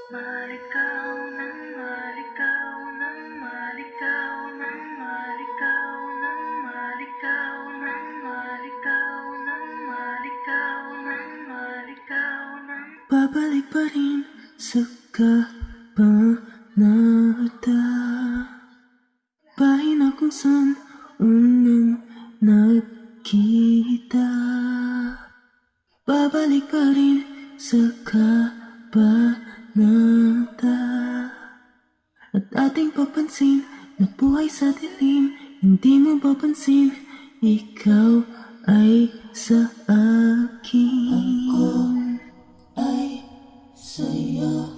Malikaw ng malikaw ng malikaw ng malikaw ng malikaw ng malikaw ng malikaw ng malikaw ng babalik pa rin sa kabanata, bahay na kung saan unang nagkita. Babalik pa rin sa kabanata, at ating papansin na buhay sa dilim. Hindi mo papansin, ikaw ay sa akin. Ako ay sa'yo.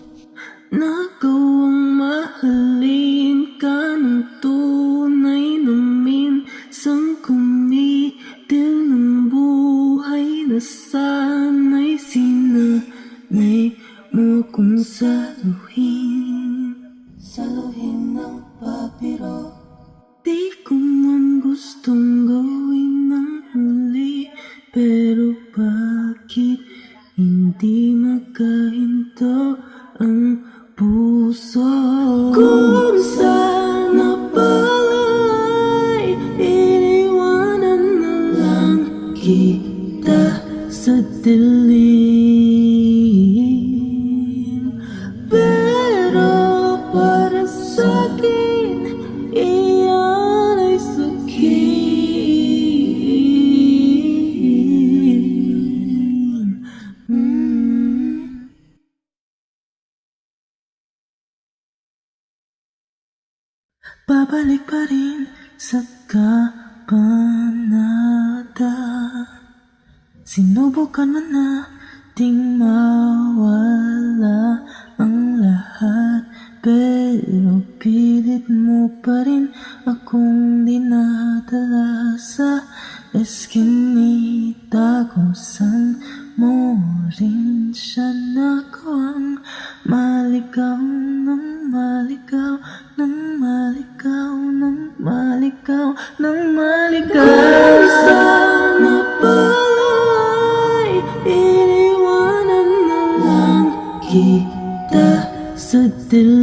Nagawang mahalin ka ng tunay na minsang kumitil ng buhay na sana'y sinanay mo kung saluhin. Saluhin ng papiro. Di ko man gustong gawin ng huli, pero bakit hindi magkahinto ang puso? Kung sana pala'y iniwanan na lang kita sa dilim, pero para sa'kin iyan ay sakin. Babalik pa rin sa kabanata, sinubukan man nating mawala ang lahat, pero pilit mo pa rin akong dinadala sa eskinita kung saan mo rin siya nagawang maligaw ng maligaw ng maligaw ng maligaw ng maligaw. Kung sana pala'y iniwanan na lang kita sa dilim,